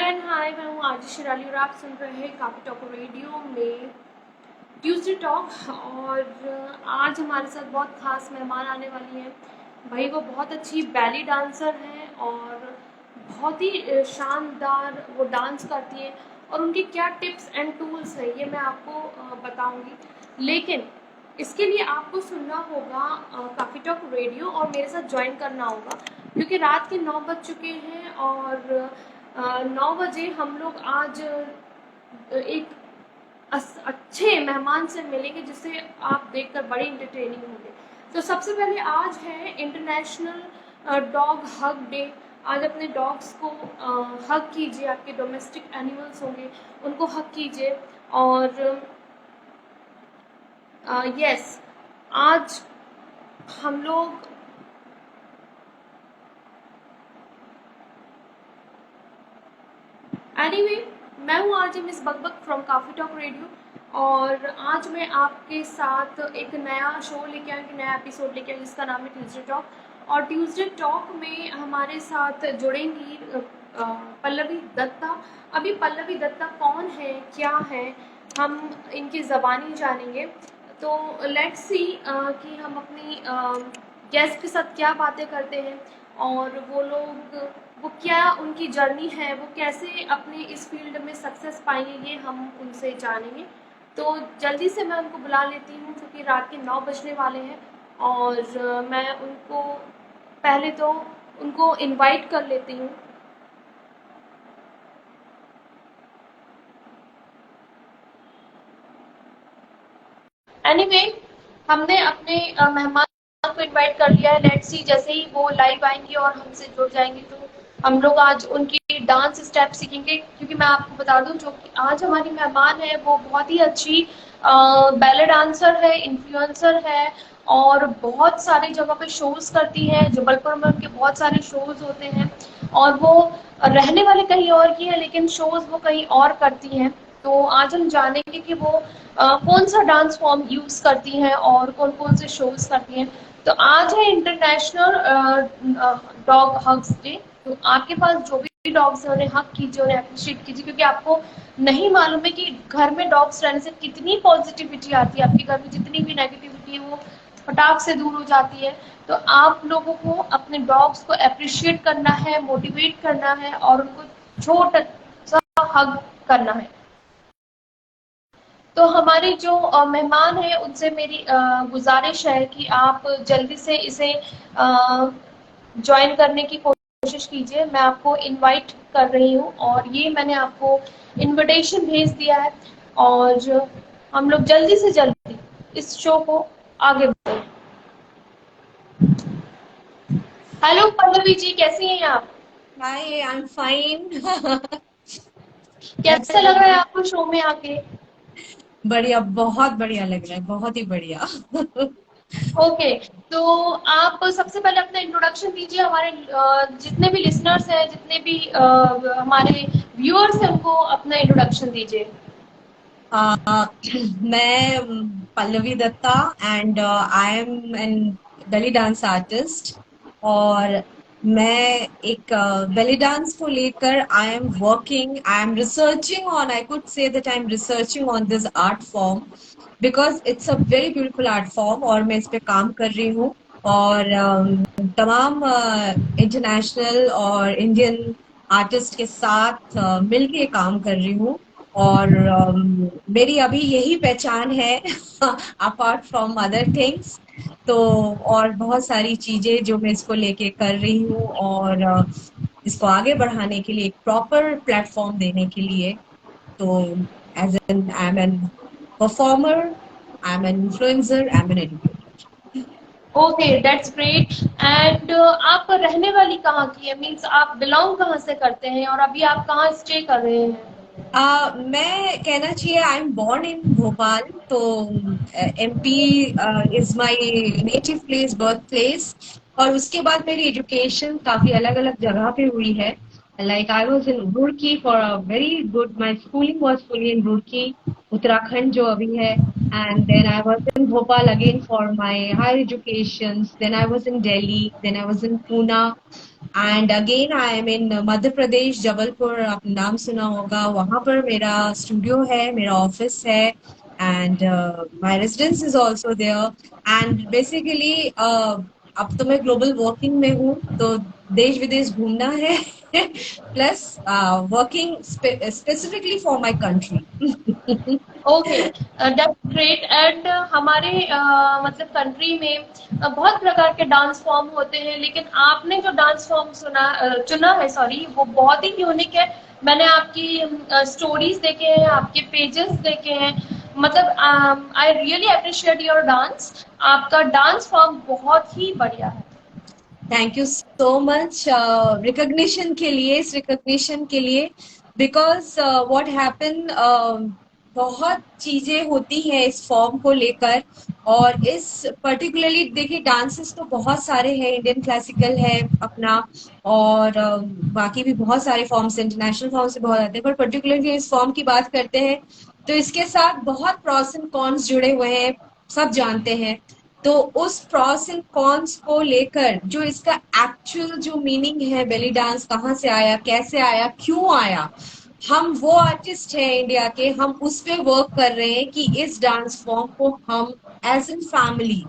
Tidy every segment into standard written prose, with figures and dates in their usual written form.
Hello and hi, मैं हूँ RJ Shirali और आप सुन रहे हैं काफी टॉक रेडियो में ट्यूसडे टॉक। और आज हमारे साथ बहुत खास मेहमान आने वाली हैं। भाई वो बहुत अच्छी बैली डांसर हैं और बहुत ही शानदार वो डांस करती हैं और उनकी क्या टिप्स एंड टूल्स हैं ये मैं आपको बताऊंगी। लेकिन इसके लिए आपको सुनना होगा काफी टॉक रेडियो और मेरे साथ ज्वाइन करना होगा, क्योंकि रात के 9 बज चुके हैं और 9 बजे हम लोग आज एक अच्छे मेहमान से मिलेंगे जिसे आप देखकर बड़े इंटरटेनिंग होंगे। तो सबसे पहले आज है इंटरनेशनल डॉग हग डे। आज अपने डॉग्स को हग कीजिए, आपके डोमेस्टिक एनिमल्स होंगे उनको हग कीजिए। और यस, आज हम लोग एनीवे मैं हूँ आज मिस बकबक फ्रॉम काफ़ी टॉक रेडियो और आज मैं आपके साथ एक नया शो लेके आई, नया एपिसोड लेके आई जिसका नाम है ट्यूसडे टॉक। और ट्यूसडे टॉक में हमारे साथ जुड़ेंगी पल्लवी दत्ता। अभी पल्लवी दत्ता कौन है, क्या है, हम इनकी ज़बानी जानेंगे। तो लेट्स सी कि हम अपनी गेस्ट के साथ क्या बातें करते हैं और वो क्या उनकी जर्नी है, वो कैसे अपने इस फील्ड में सक्सेस पाएंगे, ये हम उनसे जानेंगे। तो जल्दी से मैं उनको बुला लेती हूँ क्योंकि रात के 9 बजने वाले हैं और मैं उनको पहले तो उनको इनवाइट कर लेती हूँ। एनीवे हमने अपने मेहमान को इनवाइट कर लिया है। लेट्स सी जैसे ही वो लाइव आएंगी और हमसे जुड़ जाएंगी तो हम लोग आज उनकी डांस स्टेप सीखेंगे, क्योंकि मैं आपको बता दूं जो कि आज हमारी मेहमान है वो बहुत ही अच्छी बैले डांसर है, इन्फ्लुएंसर है और बहुत सारी जगह पे शोज करती है। जबलपुर में उनके बहुत सारे शोज होते हैं और वो रहने वाले कहीं और की है लेकिन शोज वो कहीं और करती हैं। तो आज हम जानेंगे कि वो कौन सा डांस फॉर्म यूज करती हैं और कौन कौन से शोज करती हैं। तो आज है इंटरनेशनल डॉग हग्स डे। तो आपके पास जो भी डॉग्स हैं उन्हें हक कीजिए, उन्हें अप्रिशिएट कीजिए, क्योंकि आपको नहीं मालूम है कि घर में डॉग्स रहने से कितनी पॉजिटिविटी आती है। आपके घर में जितनी भी नेगेटिविटी है वो फटाक से दूर हो जाती है। तो आप लोगों को अपने डॉग्स को अप्रिशिएट करना है, मोटिवेट करना है और उनको छोटा सा हग करना है। तो हमारे जो मेहमान हैं उनसे मेरी गुजारिश है कि आप जल्दी से इसे ज्वाइन करने की कोशिश कीजिए। मैं आपको इनवाइट कर रही हूँ और ये मैंने आपको इनविटेशन भेज दिया है और हम लोग जल्दी से जल्दी इस शो को आगे बढ़ें। हेलो पल्लवी जी, कैसी हैं आप? हाय, आई एम फाइन। कैसा लग रहा है आपको शो में आके? बढ़िया, बहुत बढ़िया लग रहा है, बहुत ही बढ़िया। ओके, तो आप सबसे पहले अपना इंट्रोडक्शन दीजिए। हमारे जितने भी लिसनर्स हैं, जितने भी हमारे व्यूअर्स हैं, उनको अपना इंट्रोडक्शन दीजिए। मैं Pallavi Datta and I am an belly dance artist. और मैं एक बेली डांस को लेकर I am working, I am researching on, I could say that I am researching on this art form because it's a very beautiful art form और मैं इस पे काम कर रही हूँ। और तमाम इंटरनेशनल और इंडियन आर्टिस्ट के साथ मिलके काम कर रही हूँ। और मेरी अभी यही पहचान है अपार्ट फ्रॉम अदर थिंग्स। तो और बहुत सारी चीजें जो मैं इसको लेके कर रही हूँ और इसको आगे बढ़ाने के लिए एक प्रॉपर प्लेटफॉर्म देने के लिए। तो as an I am an performer, I'm an influencer, I'm an educator. Okay, that's great. And आप रहने वाली कहाँ की है, मीन्स आप बिलोंग कहाँ से करते हैं और अभी आप कहाँ स्टे कर रहे हैं? मैं कहना चाहिए I am born in Bhopal. तो MP is my native place, birth place. और उसके बाद मेरी एजुकेशन काफी अलग अलग जगह पे हुई है। Like I was in Roorkee for a very good, my schooling was fully in Roorkee, Uttarakhand जो अभी है। and then I was in Bhopal again for my higher educations. Then I was in Delhi. Then I was in Pune. And again I am in Madhya Pradesh Jabalpur आपने नाम सुना होगा वहां पर मेरा स्टूडियो है मेरा ऑफिस है and my residence is also there and basically अब तो मैं ग्लोबल वर्किंग में हूँ तो देश विदेश घूमना है plus working specifically for my country okay, that's great. And हमारे मतलब कंट्री में बहुत प्रकार के डांस फॉर्म होते हैं, लेकिन आपने जो डांस फॉर्म चुना है, सॉरी, वो बहुत ही यूनिक है। मैंने आपकी स्टोरीज देखे हैं, आपके पेजेस देखे हैं, मतलब I really appreciate your dance. आपका डांस फॉर्म बहुत ही बढ़िया है। Thank you so much recognition के लिए इस रिकॉग्निशन के लिए बिकॉज व्हाट हैपन बहुत चीजें होती हैं इस फॉर्म को लेकर और इस पर्टिकुलरली देखिए डांसेस तो बहुत सारे हैं इंडियन क्लासिकल है अपना और बाकी भी बहुत सारे फॉर्म्स इंटरनेशनल फॉर्म से बहुत आते हैं पर पर्टिकुलरली इस फॉर्म की बात करते हैं तो इसके साथ बहुत प्रॉस एंड कॉन्स जुड़े हुए हैं सब जानते हैं तो उस प्रॉस एंड कॉन्स को लेकर जो इसका एक्चुअल जो मीनिंग है बेली डांस कहाँ से आया कैसे आया क्यों आया हम वो आर्टिस्ट हैं इंडिया के हम उस पे वर्क कर रहे हैं कि इस डांस फॉर्म को हम as in family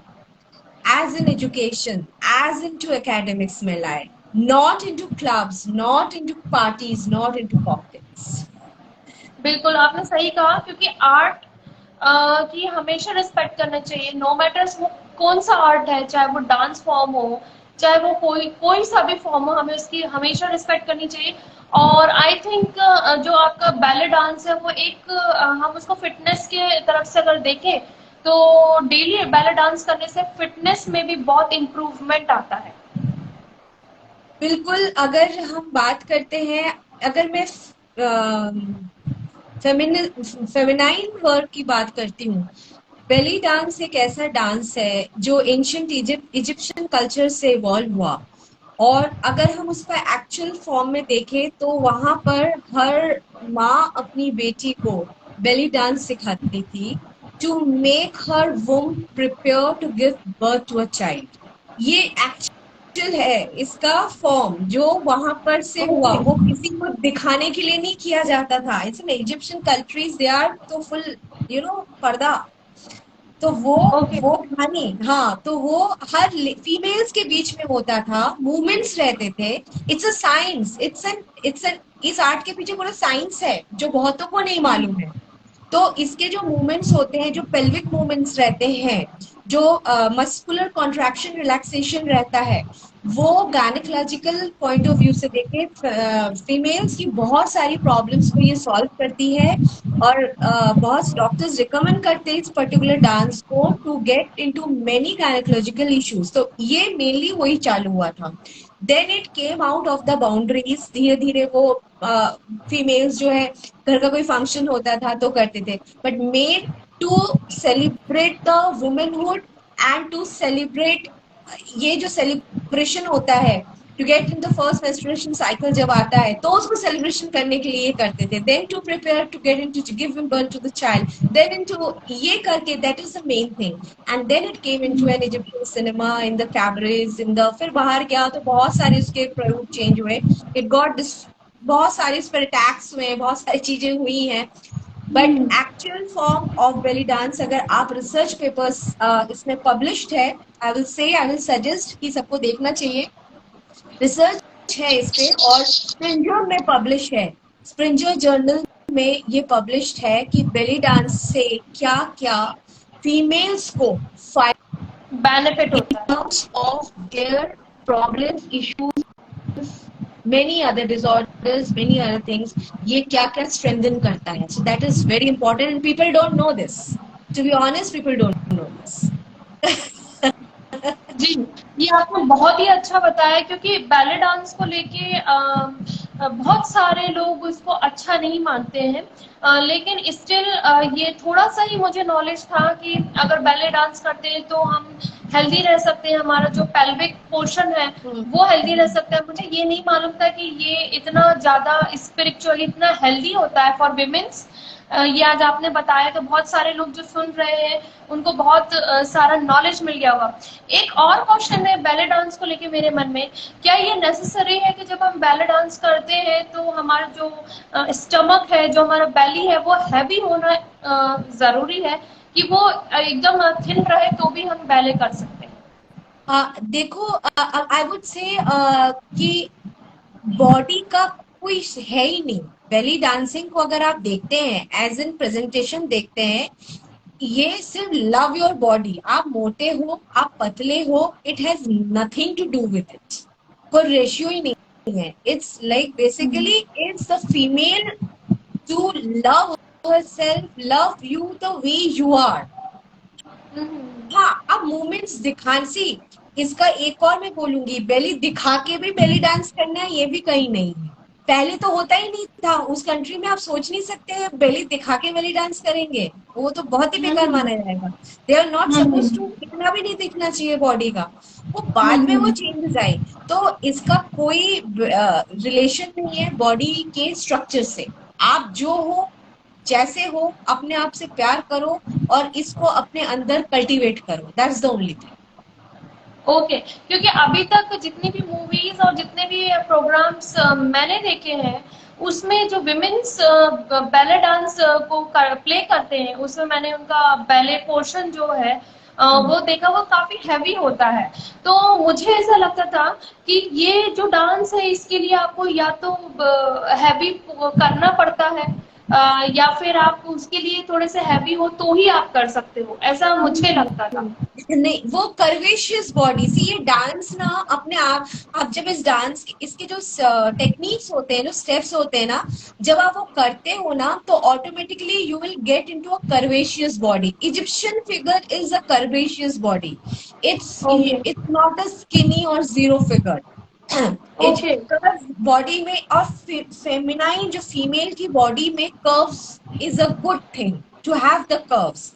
as in education as into academics में लाए not into clubs not into parties not into pockets बिल्कुल, आपने सही कहा, क्योंकि आर्ट की हमेशा रिस्पेक्ट करना चाहिए, नो मैटर्स वो कौन सा आर्ट है, चाहे वो डांस फॉर्म हो, चाहे वो कोई कोई सा भी फॉर्म हो, हमें उसकी हमेशा रिस्पेक्ट करनी चाहिए। और आई थिंक जो आपका बैले डांस है वो एक हम उसको फिटनेस के तरफ से अगर देखें तो डेली बैले डांस करने से फिटनेस में भी बहुत इम्प्रूवमेंट आता है। बिल्कुल अगर हम बात करते हैं अगर मैं फेमिनाइन वर्क की बात करती हूँ बेली डांस एक ऐसा डांस है जो एंशियंट इजिप्शियन कल्चर से इवॉल्व हुआ और अगर हम उसका एक्चुअल फॉर्म में देखें तो वहां पर हर माँ अपनी बेटी को बेली डांस सिखाती थी to make her womb prepare to give birth to a child ये एक्चुअल है इसका फॉर्म जो वहां पर से हुआ ओके। वो किसी को दिखाने के लिए नहीं किया जाता था it's in Egyptian countries they are तो फुल पर्दा तो ओके। वो कहानी हाँ तो वो हर फीमेल्स के बीच में होता था मूवमेंट्स रहते थे it's a science it's an इस आर्ट के पीछे पूरा साइंस है जो बहुतों को नहीं मालूम है तो इसके जो मूवमेंट्स होते हैं जो पेल्विक मूवमेंट्स रहते हैं जो मस्कुलर कॉन्ट्रैक्शन रिलैक्सेशन रहता है वो गायनेकोलॉजिकल पॉइंट ऑफ व्यू से देखें फीमेल्स की बहुत सारी प्रॉब्लम्स को ये सॉल्व करती है और बहुत डॉक्टर्स रिकमेंड करते हैं इस पर्टिकुलर डांस को to get into many gynecological issues तो ये मेनली वही चालू हुआ था then it came out of the boundaries धीरे धीरे वो फीमेल्स जो है घर का कोई फंक्शन होता था तो करते थे but made to celebrate the womanhood and to celebrate ये जो सेलिब्रेशन होता है to get in the first menstruation cycle जब आता है तो उसको सेलिब्रेशन करने के लिए करते थे then to prepare to get in to give birth to the child then in to ये करके that is the main thing and then it came in to an Egyptian cinema in the cabarets in the फिर बाहर गया तो बहुत सारे उसके प्रयोग चेंज हुए इट गॉट बहुत सारे इस पर अटैक्स हुए बहुत सारी चीजें हुई हैं but actual form of belly dance अगर आप रिसर्च पेपर्स इसमें पब्लिश्ड है आई विल सजेस्ट कि सबको देखना चाहिए रिसर्च है इस पे और स्प्रिंजर में पब्लिश है स्प्रिंजर जर्नल में ये पब्लिश्ड है कि बेली डांस से क्या क्या फीमेल्स को बेनिफिट होता है। terms of their problems, issues, many other disorders, many other things, ये क्या क्या strengthen करता है. So that is very important and people don't know this. To be honest, people don't know this. जी, ये आपने बहुत ही अच्छा बताया, क्योंकि बैले डांस को लेके बहुत सारे लोग इसको अच्छा नहीं मानते हैं, लेकिन स्टिल ये थोड़ा सा ही मुझे नॉलेज था कि अगर बैले डांस करते हैं तो हम हेल्दी रह सकते हैं, हमारा जो पेल्विक पोर्शन है वो हेल्दी रह सकता है। मुझे ये नहीं मालूम था कि ये इतना ज्यादा स्पिरिचुअली इतना हेल्दी होता है फॉर विमेन्स। ये आज आपने बताया तो बहुत सारे लोग जो सुन रहे हैं उनको बहुत सारा नॉलेज मिल गया होगा। एक और क्वेश्चन है बैले डांस को लेके मेरे मन में, क्या ये नेसेसरी है कि जब हम बैले डांस करते हैं तो हमारा जो स्टमक है, जो हमारा बेली है, वो हैवी होना जरूरी है कि वो एकदम थिन रहे तो भी हम बैले कर सकते हैं? देखो, आई वुड से कि बॉडी का कोई है ही नहीं। बेली डांसिंग को अगर आप देखते हैं, एज इन प्रेजेंटेशन देखते हैं, ये सिर्फ लव योर बॉडी। आप मोटे हो, आप पतले हो, it has nothing to do with it. कोई रेशियो ही नहीं है। It's like basically it's the female to love herself, love you the way you are। Hmm. हाँ, अब मूवमेंट्स दिखान सी, इसका एक और मैं बोलूंगी, बेली दिखा के भी बेली डांस करना है, ये भी कहीं नहीं है। पहले तो होता ही नहीं था उस कंट्री में। आप सोच नहीं सकते हैं बेली दिखा के बेली डांस करेंगे, वो तो बहुत ही बेकार हम्म। माना जाएगा। They are not suppose to, इतना भी नहीं दिखना चाहिए बॉडी का। वो बाद में वो हम्म। चेंजेस आए। तो इसका कोई रिलेशन नहीं है बॉडी के स्ट्रक्चर से। आप जो हो, जैसे हो, अपने आप से प्यार करो और इसको अपने अंदर कल्टीवेट करो। That's the only thing. Okay, क्योंकि अभी तक जितनी भी मूवीज और जितने भी प्रोग्राम्स मैंने देखे हैं, उसमें जो विमेन्स बैले डांस को प्ले करते हैं, उसमें मैंने उनका बैले पोर्शन जो है वो देखा, वो काफी हैवी होता है। तो मुझे ऐसा लगता था कि ये जो डांस है इसके लिए आपको या तो हैवी करना पड़ता है, या फिर आप उसके लिए थोड़े से हैवी हो तो ही आप कर सकते हो, ऐसा मुझे लगता था। नहीं, वो कर्वेशियस बॉडी सी, ये डांस ना अपने आप जब इस डांस इसके जो टेक्निक्स होते हैं, जो स्टेप्स होते हैं ना, जब आप वो करते हो ना, तो automatically you will get into a curvaceous body. Egyptian figure is a curvaceous body. Okay. It's not a skinny और जीरो फिगर। ओके। बॉडी में और फेमिनाइन, जो फीमेल की बॉडी में curves is a good thing to have the curves.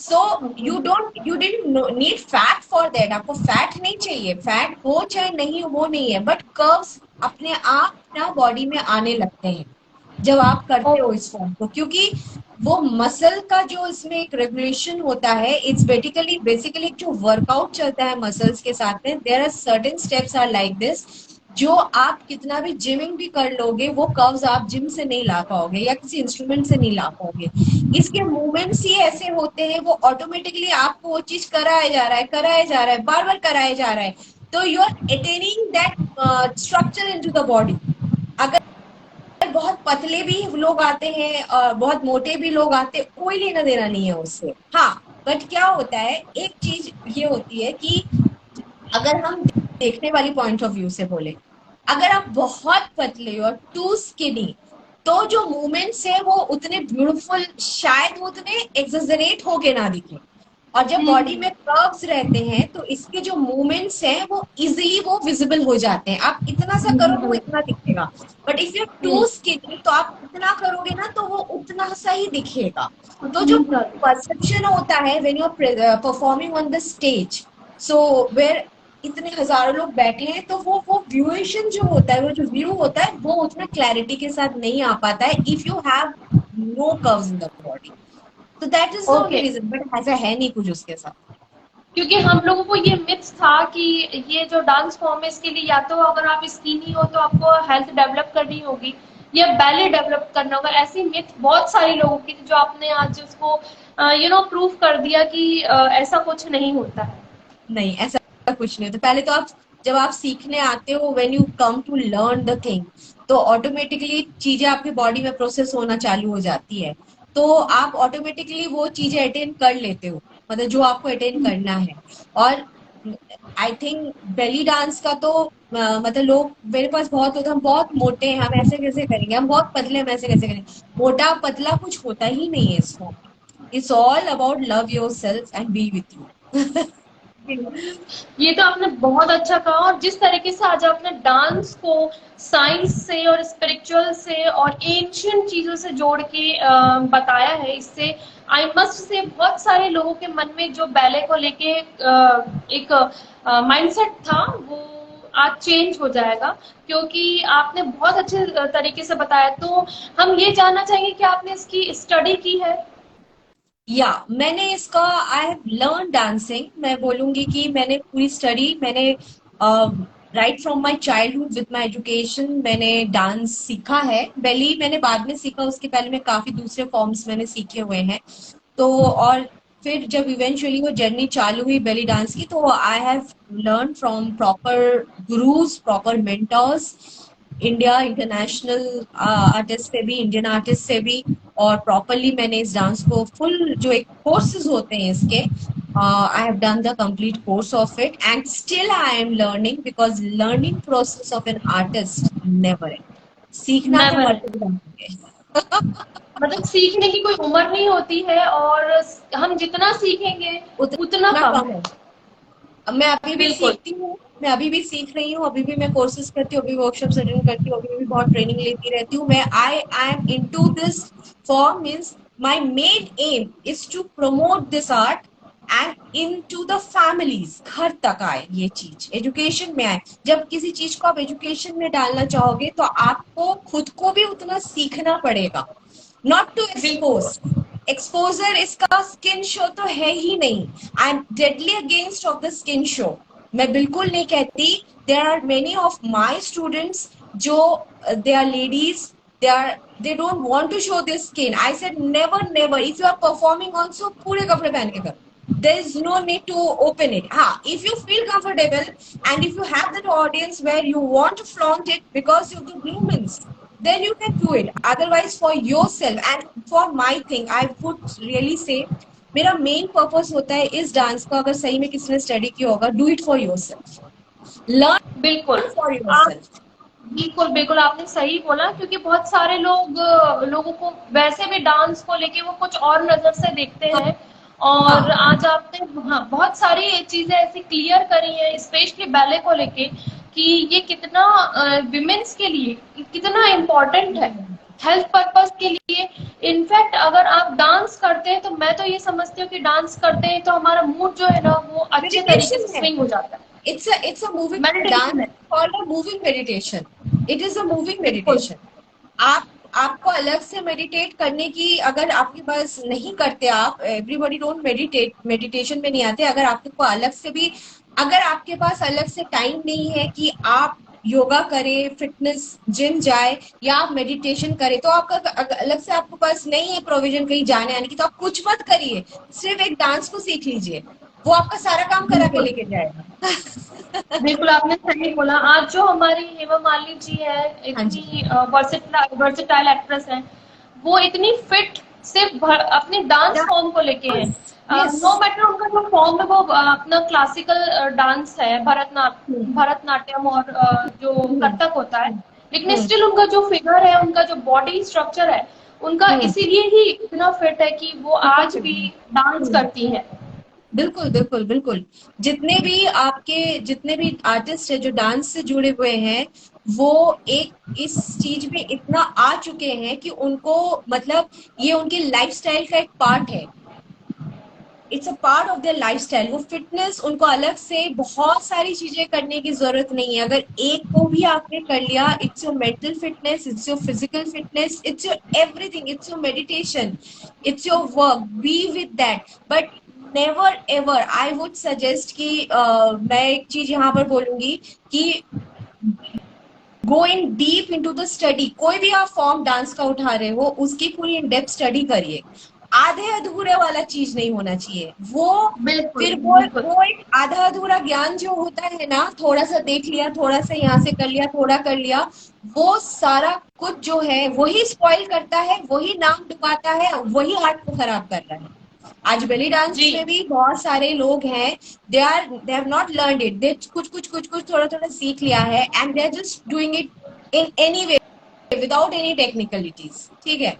So you didn't need fat for that. आपको fat नहीं चाहिए, fat हो चाहे नहीं हो वो नहीं है, बट कर्व्स अपने आप ना बॉडी में आने लगते हैं जब आप करते हो इस फॉर्म को, क्योंकि वो मसल का जो इसमें एक रेगुलेशन होता है। इट्स बेसिकली जो वर्कआउट चलता है मसल्स के साथ में, there are certain steps are like this, जो आप कितना भी जिमिंग भी कर लोगे, वो कर्व्स आप जिम से नहीं ला पाओगे या किसी इंस्ट्रूमेंट से नहीं ला पाओगे। इसके मूवमेंट्स ही ऐसे होते हैं, वो ऑटोमेटिकली आपको वो चीज कराया जा रहा है, कराया जा रहा है, बार बार कराया जा रहा है। तो you are attaining that structure into the body. अगर बहुत पतले भी लोग आते हैं और बहुत मोटे भी लोग आते हैं, कोई लेना देना नहीं है उससे। हाँ, बट क्या होता है, एक चीज ये होती है कि अगर हम देखने वाली पॉइंट ऑफ व्यू से बोले, अगर आप बहुत पतले और टू स्किनी, तो जो मूवमेंट्स है वो उतने ब्यूटीफुल, शायद वो उतने एक्सेजरेट होके ना दिखे। और जब बॉडी में कर्व्स रहते हैं तो इसके जो मूवमेंट्स हैं वो इजिली वो विजिबल हो जाते हैं। आप इतना सा करोगे वो इतना दिखेगा, but if you too skinny तो आप इतना करोगे ना तो वो उतना सा ही दिखेगा। तो जो परसेप्शन होता है when you are performing on the stage, so where इतने हजारों लोग बैठे हैं, तो वो व्यूएशन जो होता है, वो जो व्यू होता है, वो उतना क्लैरिटी के साथ नहीं आ पाता है if you have no curves in the body. तो that is the only okay, reason, but ऐसा है नहीं कुछ उसके साथ। क्योंकि हम लोगों को ये मिथ था कि ये जो डांस फॉर्म है इसके लिए या तो अगर आप स्किनी हो तो आपको हेल्थ डेवलप करनी होगी या बैले डेवलप करना होगा, ऐसी मिथ बहुत सारे लोगों की थी, जो आपने आज उसको प्रूफ कर दिया कि ऐसा कुछ नहीं होता है। नहीं, ऐसा कुछ नहीं होता। पहले तो आप, जब आप सीखने आते हो, when you come to learn the thing, तो ऑटोमेटिकली चीजें आपकी बॉडी में प्रोसेस होना चालू हो जाती है। तो आप ऑटोमेटिकली वो चीजें अटेन कर लेते हो, मतलब जो आपको अटेन करना है। और आई थिंक बेली डांस का तो मतलब लोग मेरे पास बहुत होता है, हम बहुत मोटे हैं, हम ऐसे कैसे करेंगे, हम बहुत पतले हैं, हम ऐसे कैसे करेंगे। मोटा पतला कुछ होता ही नहीं है इस फॉर्म में। It's all about love your self and B with you. ये तो आपने बहुत अच्छा कहा, और जिस तरीके से आज आपने डांस को साइंस से और स्पिरिचुअल से और एंशियंट चीजों से जोड़ के बताया है, इससे आई मस्ट से बहुत सारे लोगों के मन में जो बैले को लेके एक माइंडसेट था, वो आज चेंज हो जाएगा, क्योंकि आपने बहुत अच्छे तरीके से बताया। तो हम ये जानना चाहेंगे कि आपने इसकी स्टडी की है? या मैंने इसका आई हैव लर्न डांसिंग। मैं बोलूंगी कि मैंने पूरी स्टडी मैंने right from my childhood with my education मैंने डांस सीखा है। बेली मैंने बाद में सीखा, उसके पहले मैं काफी दूसरे फॉर्म्स मैंने सीखे हुए हैं। तो और फिर जब इवेंचुअली वो जर्नी चालू हुई बेली डांस की, तो I have learn from proper gurus, proper mentors, India international artist से भी, इंडियन आर्टिस्ट से भी। और प्रॉपरली मैंने इस डांस को फुल जो एक कोर्सेज होते हैं इसके, I have done the complete course of it and still I am learning, because learning process of an artist never and. सीखना तो नेवर। मरते रहेंगे। मतलब सीखने की कोई उम्र नहीं होती है, और हम जितना सीखेंगे उतना उतना कम कम है। है। अब मैं अभी भी बिल्कुल। सीखती हूँ, मैं अभी भी सीख रही हूँ, अभी भी मैं कोर्सेज करती हूँ, अभी वर्कशॉप अटेंड करती हूँ, अभी भी बहुत ट्रेनिंग लेती रहती हूँ मैं। I am into this form means my main aim is to promote this art and into the families, घर तक आए ये चीज, एजुकेशन में आए। जब किसी चीज को आप एजुकेशन में डालना चाहोगे तो आपको खुद को भी उतना सीखना पड़ेगा, नॉट टू बिल्कुल। एक्सपोज। एक्सपोजर इसका स्किन शो तो है ही नहीं। I am deadly against of the skin show. मैं बिल्कुल नहीं कहती। There are many of my students जो they are ladies, they don't want to show their skin. I said never, never. If you are performing also, पूरे कपड़े पहन के करो. There is no need to open it. हाँ, if you feel comfortable and if you have that audience where you want to flaunt it because of the humans, then you can do it. Otherwise, for yourself and for my thing, I would really say मेरा main purpose होता है इस dance का, अगर सही में किसी ने स्टडी किया होगा, डू इट फॉर योरसेल्फ, बिल्कुल। लर्न फॉर आप योरसेल्फ। बिल्कुल, बिल्कुल आपने सही बोला, क्योंकि बहुत सारे लोग लोगों को वैसे भी डांस को लेके वो कुछ और नज़र से देखते हाँ, हैं। और हाँ, आज आपने हाँ, बहुत सारी चीज़ें ऐसी क्लियर करी हैं, स्पेशली बैले को लेके, कि ये कितना विमेन्स के लिए कितना इम्पोर्टेंट है, हेल्थ पर्पस के लिए। इनफैक्ट अगर आप डांस करते हैं, तो मैं तो ये समझती हूँ कि डांस करते हैं तो हमारा मूड जो है ना, वो अच्छे तरीके मेडिटेशन से है। स्विंग हो जाता है। It's a moving dance meditation है। called a moving meditation. It is a moving बिल्कुल। meditation. आप आपको अलग से मेडिटेट करने की, अगर आपके पास नहीं करते, आप एवरीबॉडी डोंट मेडिटेट, मेडिटेशन में नहीं आते। अगर आपको अलग से भी, अगर आपके पास अलग से टाइम नहीं है कि आप योगा करें, फिटनेस जिम जाए या आप मेडिटेशन करें, तो आपका अलग से आपके पास नहीं है प्रोविजन कहीं जाने आने की, तो आप कुछ मत करिए, सिर्फ एक डांस को सीख लीजिए, वो आपका सारा काम करा के बिल्कुल। लेके जाएगा। बिल्कुल आपने सही बोला। आज जो हमारी हेमा मालिनी जी है, हाँ जी। इतनी वर्सेटाइल एक्ट्रेस है, वो इतनी फिट सिर्फ अपने डांस फॉर्म को लेके है। यस। नो मैटर उनका जो फॉर्म है, वो अपना क्लासिकल डांस है, भरतनाट्यम और जो कथक होता है, लेकिन स्टिल उनका जो फिगर है, उनका जो बॉडी स्ट्रक्चर है, उनका इसीलिए ही इतना फिट है कि वो आज भी डांस करती हैं। बिल्कुल, बिल्कुल, बिल्कुल। जितने भी आर्टिस्ट है जो डांस से जुड़े हुए हैं, वो एक इस चीज में इतना आ चुके हैं कि उनको, मतलब ये उनकी लाइफस्टाइल का एक पार्ट है। It's a part of their lifestyle. वो फिटनेस उनको अलग से बहुत सारी चीजें करने की जरूरत नहीं है। अगर एक को भी आपने कर लिया, it's your mental fitness, it's your physical fitness, it's your everything, it's your meditation, it's your work, be with that. But never ever I would suggest कि मैं एक चीज यहाँ पर बोलूंगी कि go in deep into the study. कोई भी आप फॉर्म डांस का उठा रहे हो, उसकी पूरी इन डेप्थ स्टडी करिए। आधे अधूरे वाला चीज नहीं होना चाहिए वो। बिल्कुल, फिर बिल्कुल। वो एक आधा अधूरा ज्ञान जो होता है ना, थोड़ा सा देख लिया, थोड़ा सा यहाँ से कर लिया, थोड़ा कर लिया, वो सारा कुछ जो है वही स्पॉइल करता है, वही नाम डुबाता है, वही आर्ट को खराब कर रहा है। आज बेली डांस जी। में भी बहुत सारे लोग हैं, they have not learned it, they कुछ थोड़ा थोड़ा सीख लिया है and they are just doing it in any way without any technicalities. ठीक है,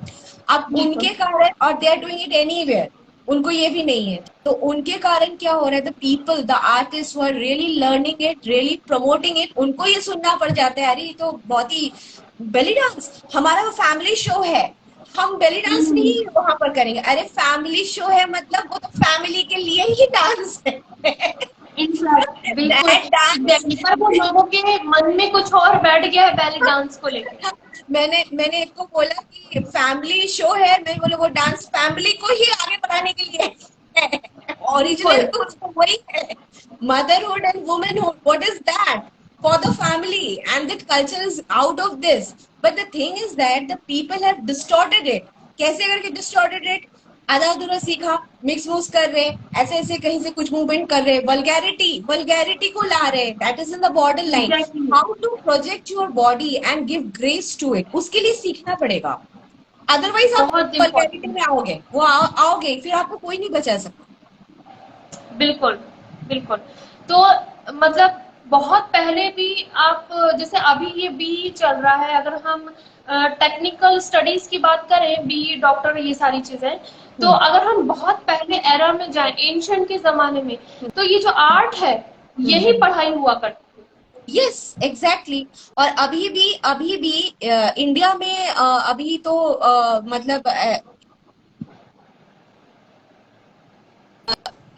अब बिल्कुल। उनके कारण, और they are doing it anywhere, उनको ये भी नहीं है, तो उनके कारण क्या हो रहा है, the people, the artist who are really learning it, really promoting it, उनको ये सुनना पड़ जाता है, अरे ये तो बहुत ही, बेली डांस हमारा वो फैमिली शो है, हम बेली डांस हम्म। नहीं वहां पर करेंगे। अरे फैमिली शो है मतलब वो तो फैमिली के लिए ही डांस है। इनफैक्ट बिल्कुल That dance, एग्जैक्टली, पर वो लोगों के मन में कुछ और बैठ गया है बैले डांस को लेके। मैंने इनको बोला कि फैमिली शो है, मैं बोला वो डांस फैमिली को ही आगे बढ़ाने के लिए है। ओरिजिनल बिल्कुल तो उसका वही है, motherhood and womanhood, what is that for the family, and that culture is out of this, but the thing is that the people have distorted it. कैसे करके डिस्टॉर्टेड इट? आधा अधूरा सीखा, मिक्स मूस कर रहे, ऐसे ऐसे कहीं से कुछ मूवमेंट कर रहे, वल्गैरिटी वल्गैरिटी को ला रहे, that is in the border line. Exactly. How to project your body and give grace to it, उसके लिए सीखना पड़ेगा। अदरवाइज आप बहुत वल्गैरिटी इम्पोर्टेंट। में आओगे, वो आओगे फिर आपको कोई नहीं बचा सकता। बिल्कुल, बिल्कुल। तो मतलब बहुत पहले भी आप, जैसे अभी ये बीई चल रहा है, अगर हम टेक्निकल स्टडीज़ की बात करें, बीई, डॉक्टर, ये सारी चीज़ें, तो हम्म, अगर हम बहुत पहले एरा में जाएँ, एंशिएंट के ज़माने में, तो ये जो आर्ट है, यही हम्म। पढ़ाई हुआ करती थी। Yes, exactly. और अभी भी इंडिया में अभी तो मतलब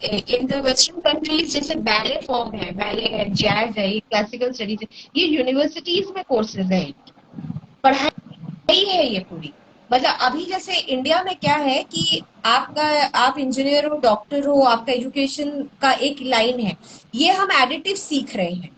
इन द वेस्टर्न कंट्रीज जैसे बैले फॉर्म है, बैले है, जैज है, क्लासिकल स्टडीज है, ये यूनिवर्सिटीज में कोर्सेज है, पढ़ाई है ये पूरी। मतलब अभी जैसे इंडिया में क्या है कि आपका, आप इंजीनियर हो, डॉक्टर हो, आपका एजुकेशन का एक लाइन है, ये हम एडिटिव सीख रहे हैं,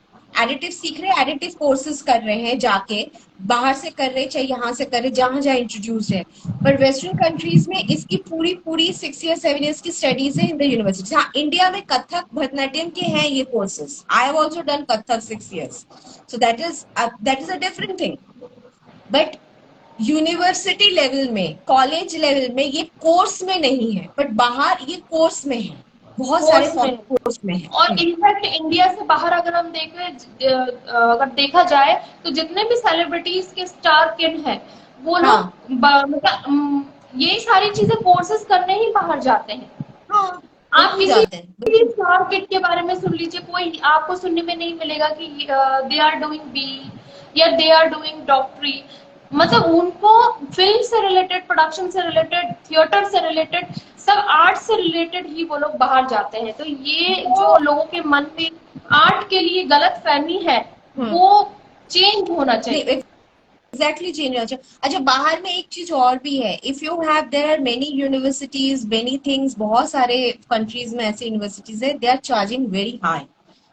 एडिटिव सीख रहे हैं, एडिटिव कोर्सेज कर रहे हैं जाके, बाहर से कर रहे हैं चाहे यहाँ से कर रहे हैं, जहां जहां इंट्रोड्यूस है। पर वेस्टर्न कंट्रीज में इसकी पूरी पूरी 6 ईयर 7 ईयर्स की स्टडीज है इन द यूनिवर्सिटी। हाँ, इंडिया में कथक भरतनाट्यम के हैं ये courses, I have also done Kathak 6 years, so that is a different thing. But university level में, कॉलेज लेवल में ये कोर्स में नहीं है, बट बाहर ये कोर्स में है, बहुत सारे कोर्स में। कोर्स में है। और इनफैक्ट इंडिया से बाहर अगर हम देखें, अगर देखा जाए, तो जितने भी सेलिब्रिटीज के स्टार किड हैं, वो लोग हाँ, मतलब ये सारी चीजें कोर्सेज करने ही बाहर जाते हैं। हाँ, आप बिल्कुल किसी जाते हैं, भी बिल्कुल। स्टार किड के बारे में सुन लीजिए, कोई आपको सुनने में नहीं मिलेगा कि दे आर डूइंग बी या दे आर डूइंग डॉक्टरी। मतलब उनको फिल्म से रिलेटेड, प्रोडक्शन से रिलेटेड, थिएटर से रिलेटेड, सब आर्ट से रिलेटेड ही वो लोग बाहर जाते हैं। तो ये वो जो लोगों के मन में आर्ट के लिए गलत फहमी है, हम्म, वो चेंज होना नहीं, चाहिए। Exactly change. अच्छा, अच्छा, बाहर में एक चीज और भी है, if you have, there are many universities, many things, बहुत सारे कंट्रीज में ऐसे यूनिवर्सिटीज है, they are charging very high.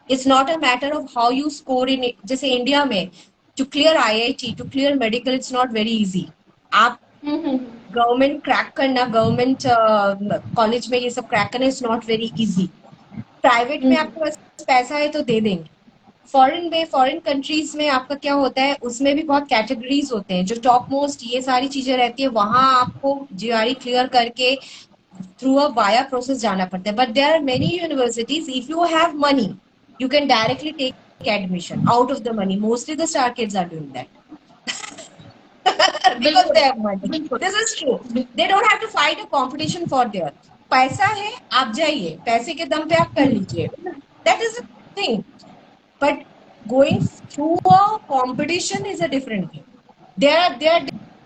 It's not a matter of how you score in, जैसे इंडिया में to clear IIT, to clear medical, it's not very easy. आप hmm. Government crack करना, government college में ये सब crack करना is not very easy. Private में हम्म। आपके पास पैसा है तो दे देंगे। फॉरेन कंट्रीज में आपका क्या होता है, उसमें भी बहुत कैटेगरीज होते हैं, जो टॉप मोस्ट ये सारी चीजें रहती है, वहां आपको जीआरई क्लियर करके थ्रू अ वाया प्रोसेस जाना पड़ता है। But there are many universities, if you have money you can directly take admission out of the money, mostly the star kids are doing that because बिल्कुल, they have money. बिल्कुल, This is true. बिल्कुल। They don't have to fight a competition for their, पैसा है, आप जाइए, पैसे के दम पे आप कर लीजिए, that is a thing. But going through a competition is a different thing. They are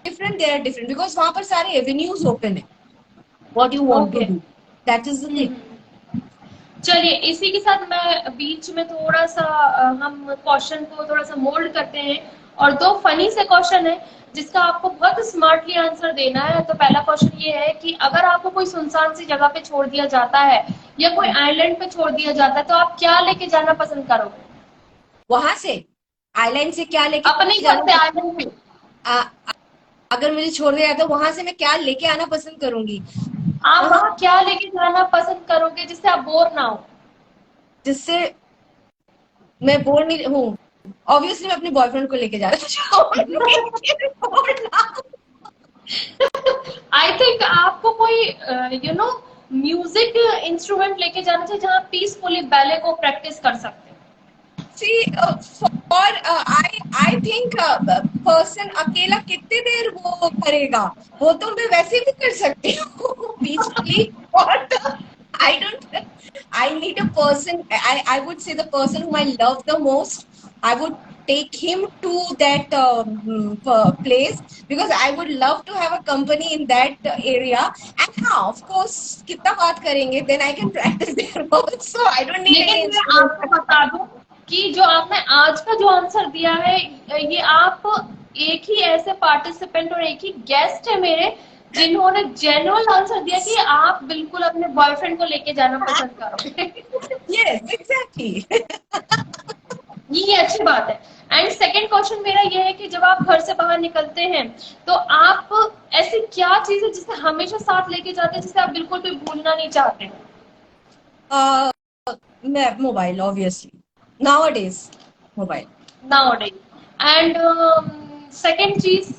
different because वहां पर सारे avenues open है, what you want to okay. do, that is the thing. चलिए, इसी के साथ मैं बीच में थोड़ा सा हम क्वेश्चन को थोड़ा सा मोल्ड करते हैं, और दो फनी से क्वेश्चन है जिसका आपको बहुत स्मार्टली आंसर देना है। तो पहला क्वेश्चन ये है कि अगर आपको कोई सुनसान सी जगह पे छोड़ दिया जाता है, या कोई आइलैंड पे छोड़ दिया जाता है, तो आप क्या लेके जाना पसंद करोगे? वहां से आइलैंड से क्या लेके अपने घर जाना? से आइलैंड पे आ, अगर मुझे छोड़ दिया तो वहां से मैं क्या लेके आना पसंद करूंगी? आप हाँ, वहां क्या लेके जाना पसंद करोगे जिससे आप बोर ना हो? जिससे मैं बोर नहीं हूँ, ऑब्वियसली मैं अपने बॉयफ्रेंड को लेके जाना चाहूंगी। बोर ना हूं। आई थिंक आपको कोई म्यूजिक इंस्ट्रूमेंट लेके जाना चाहिए जहाँ पीसफुली बैले को प्रैक्टिस कर सकते हैं। See, I think person अकेला कितने देर वो करेगा, वो तो मैं वैसे भी कर सकती हूँ पीसफुली। और I don't, I need a person, I would say the person whom I love the most, I would take him to that place, because I would love to have a company in that area. And हाँ, of course, कितना बात करेंगे, then I can practice there also. I don't need any लेकिन मैं instrument. आपको बता दूं कि जो आपने आज का जो आंसर दिया है, ये आप एक ही ऐसे पार्टिसिपेंट और एक ही गेस्ट है मेरे जिन्होंने जेन्युइन आंसर दिया कि आप बिल्कुल अपने बॉयफ्रेंड को लेके जाना पसंद करोगे। Yes, exactly. ये अच्छी बात है। एंड सेकंड क्वेश्चन मेरा ये है कि जब आप घर से बाहर निकलते हैं तो आप ऐसी क्या चीज है जिसे हमेशा साथ लेके जाते हैं जिसे आप बिल्कुल भी भूलना नहीं चाहते? uh, Mobile, obviously. Nowadays, mobile. Nowadays. And second चीज,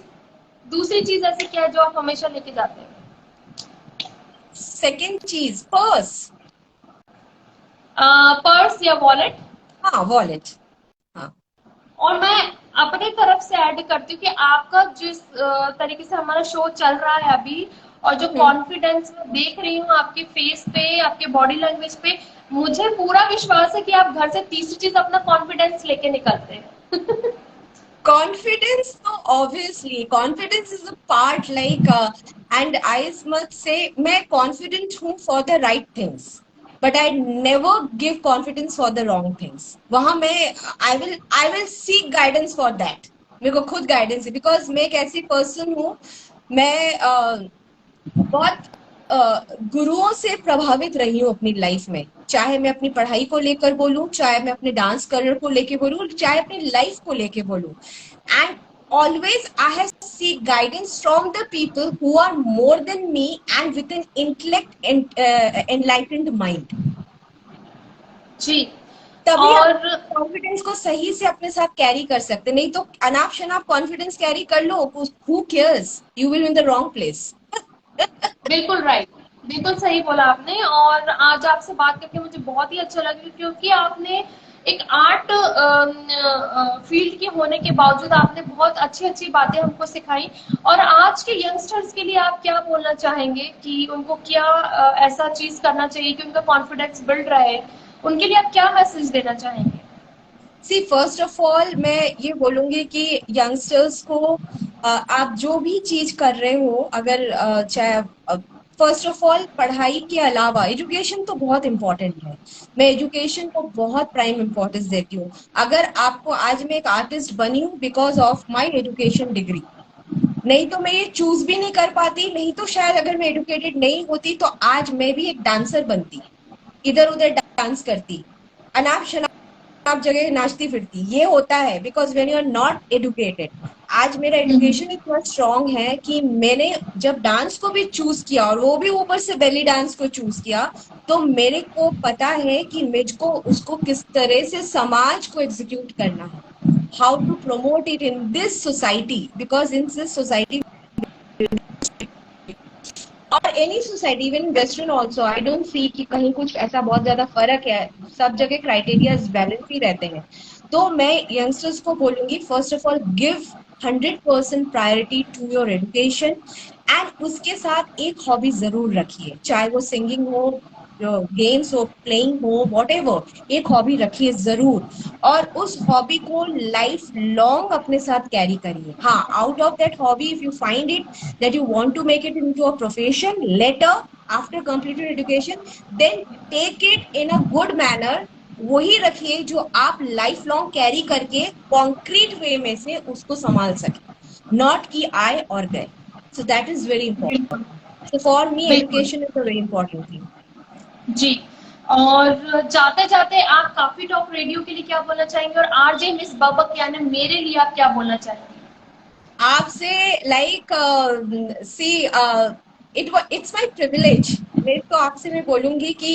दूसरी चीज ऐसी क्या है जो आप हमेशा लेके जाते हैं? Second cheese, purse. पर्स या वॉलेट? हाँ, wallet. हाँ. और मैं अपनी तरफ से ऐड करती हूँ कि आपका जिस तरीके से हमारा शो चल रहा है अभी और जो हम्म. कॉन्फिडेंस मैं देख रही हूँ आपके फेस पे, आपके बॉडी लैंग्वेज पे, मुझे पूरा विश्वास है कि आप घर से तीसरी चीज अपना कॉन्फिडेंस लेके निकलते हैं। Confidence, so obviously, confidence is a part like, and I must say, मैं confident हूँ for the right things, but I never give confidence for the wrong things. वहाँ मैं I will seek guidance for that. मेरे को खुद guidance है, because मैं एक ऐसी person हूँ, मैं बहुत गुरुओं से प्रभावित रही हूँ अपनी लाइफ में, चाहे मैं अपनी पढ़ाई को लेकर बोलूं, चाहे मैं अपने डांस करियर को लेकर बोलूं, चाहे अपनी लाइफ को लेकर बोलूं. And always I have seek guidance from the people who are more than me and with an intellect and enlightened mind. जी। तभी आप और कॉन्फिडेंस को सही से अपने साथ कैरी कर सकते, नहीं तो अनाप शनाप कॉन्फिडेंस कैरी कर लो, who cares, you will in the wrong place. बिल्कुल राइट, बिल्कुल सही बोला आपने। और आज आपसे बात करके मुझे बहुत ही अच्छा लगा क्योंकि आपने एक आर्ट फील्ड के होने के बावजूद आपने बहुत अच्छी अच्छी बातें हमको सिखाई। और आज के यंगस्टर्स के लिए आप क्या बोलना चाहेंगे कि उनको क्या ऐसा चीज करना चाहिए कि उनका कॉन्फिडेंस बिल्ड रहे, उनके लिए आप क्या मैसेज देना चाहेंगे? सी, फर्स्ट ऑफ ऑल मैं ये बोलूंगी कि यंगस्टर्स को आप जो भी चीज कर रहे हो, अगर चाहे, फर्स्ट ऑफ ऑल पढ़ाई के अलावा एजुकेशन तो बहुत इंपॉर्टेंट है. मैं एजुकेशन को बहुत प्राइम इंपॉर्टेंस देती हूँ. अगर आपको, आज मैं एक आर्टिस्ट बनी हूँ because of my education degree, नहीं तो मैं ये चूज भी नहीं कर पाती, नहीं तो शायद अगर मैं एजुकेटेड नहीं होती तो आज मैं भी एक डांसर बनती, इधर उधर डांस करती, अनाप आप जगह नाचती फिरती. ये होता है because when you are not educated. आज मेरा एजुकेशन इतना स्ट्रांग है कि मैंने जब डांस को भी चूज किया, और वो भी ऊपर से बेली डांस को चूज किया, तो मेरे को पता है कि मुझको उसको किस तरह से समाज को एग्जीक्यूट करना है, how to promote it in this society, because in this society और any society, even western also, I don't see कि कहीं कुछ ऐसा बहुत ज्यादा फर्क है. सब जगह क्राइटेरिया बैलेंस ही रहते हैं. तो मैं यंगस्टर्स को बोलूंगी, first of all give 100% priority to your education, and उसके साथ एक हॉबी जरूर रखिए, चाहे वो सिंगिंग हो, गेम्स हो, प्लेइंग हो, वॉट एवर, एक हॉबी रखिए जरूर. और उस हॉबी को लाइफ लॉन्ग अपने साथ कैरी करिए. हाँ, out of that hobby, if you find it that you want to make it into a profession later after completed education, then take it in a good manner. वही रखिए जो आप life long carry करके concrete वे में से उसको संभाल सके, नॉट कि आए और गए. So that is very important. बिल्कुल, सो फॉर मी बिल्कुल। Education is a very important thing. जी। और जाते जाते आप काफी टॉक रेडियो के लिए क्या बोलना चाहेंगे और आरजे मिस बबक यानी मेरे लिए आप क्या बोलना चाहेंगे? आपसे like, see, it's my privilege. मैं तो आपसे मैं बोलूंगी कि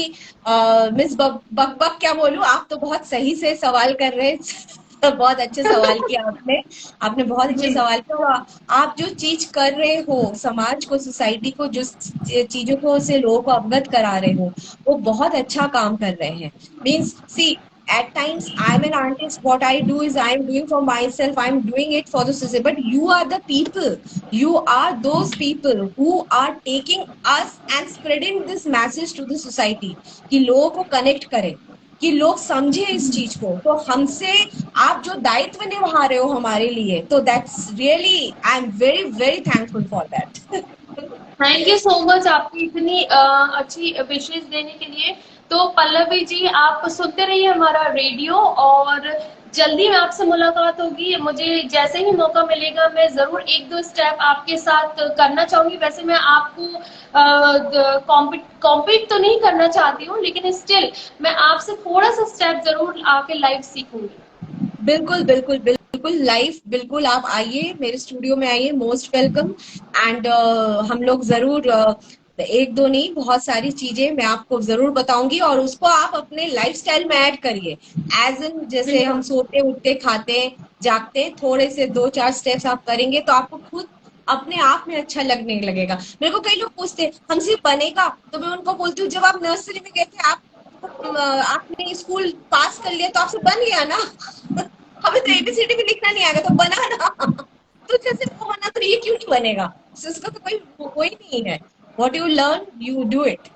मिस बक बक क्या बोलूं, आप तो बहुत सही से सवाल कर रहे हैं. बहुत अच्छे सवाल किया आपने. आपने बहुत अच्छे जी। सवाल किया, और आप जो चीज कर रहे हो, समाज को, सोसाइटी को, जो चीजों को से लोगों को अवगत करा रहे हो, वो बहुत अच्छा काम कर रहे हैं. Means, see, at times I'm an artist, what I do is I'm doing for myself, I'm doing it for the society, but you are the people, you are those people who are taking us and spreading this message to the society कि लोगों को connect करें. कि लोग समझे इस चीज को। तो हमसे आप जो दायित्व निभा रहे हो हमारे लिए, तो that's really, I am very very thankful for that. Thank you so much आपकी इतनी अच्छी विशेष देने के लिए। तो पल्लवी जी, आप सुनते रहिए हमारा रेडियो, और जल्दी में आपसे मुलाकात होगी। मुझे जैसे ही मौका मिलेगा मैं जरूर एक दो स्टेप आपके साथ करना चाहूंगी। वैसे मैं आपको कॉम्पीट तो नहीं करना चाहती हूँ, लेकिन स्टिल मैं आपसे थोड़ा सा स्टेप जरूर आके लाइव सीखूंगी। बिल्कुल बिल्कुल बिल्कुल लाइव, बिल्कुल आप आइए मेरे स्टूडियो में आइए, मोस्ट वेलकम। एंड हम लोग जरूर एक दो नहीं, बहुत सारी चीजें मैं आपको जरूर बताऊंगी, और उसको आप अपने लाइफस्टाइल में ऐड करिए। एज इन जैसे हम बिल्कुल। सोते उठते खाते जागते, थोड़े से दो चार स्टेप्स आप करेंगे तो आपको खुद अपने आप में अच्छा लगने लगेगा। मेरे को कई लोग पूछते हैं हमसे बनेगा, तो मैं उनको बोलती हूँ जब आप नर्सरी में गए थे, आप आपने स्कूल पास कर लिया तो आपसे बन गया ना। हमें तो एबीसीडी भी लिखना नहीं आएगा तो बना ना। तो जैसे वो बना तो ये क्यों नहीं बनेगा? So इसका तो कोई कोई नहीं है। What you learn you do it.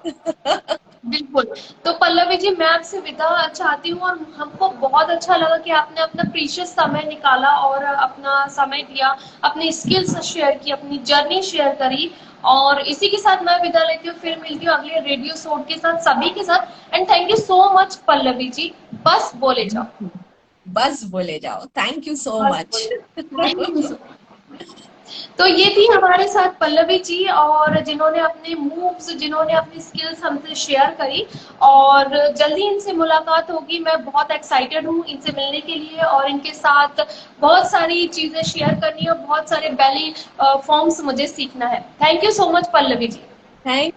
बिल्कुल। तो पल्लवी जी, मैं आपसे विदा चाहती हूँ, और हमको बहुत अच्छा लगा कि आपने अपना प्रीशियस समय निकाला और अपना समय दिया, अपनी स्किल्स शेयर की, अपनी जर्नी शेयर करी। और इसी के साथ मैं विदा लेती हूँ, फिर मिलती हूँ अगले रेडियो शो के साथ, सभी के साथ। And thank you so much Pallavi ji. बस बोले जाओ। बस बोले जाओ, थैंक यू सो बस मच। बोले जाओ। थैंक यू सो। तो ये थी हमारे साथ पल्लवी जी, और जिन्होंने अपने मूव्स, जिन्होंने अपनी स्किल्स हमसे शेयर करी। और जल्दी इनसे मुलाकात होगी। मैं बहुत एक्साइटेड हूँ इनसे मिलने के लिए, और इनके साथ बहुत सारी चीजें शेयर करनी है, और बहुत सारे बैली फॉर्म्स मुझे सीखना है। Thank you so much Pallavi ji. Thank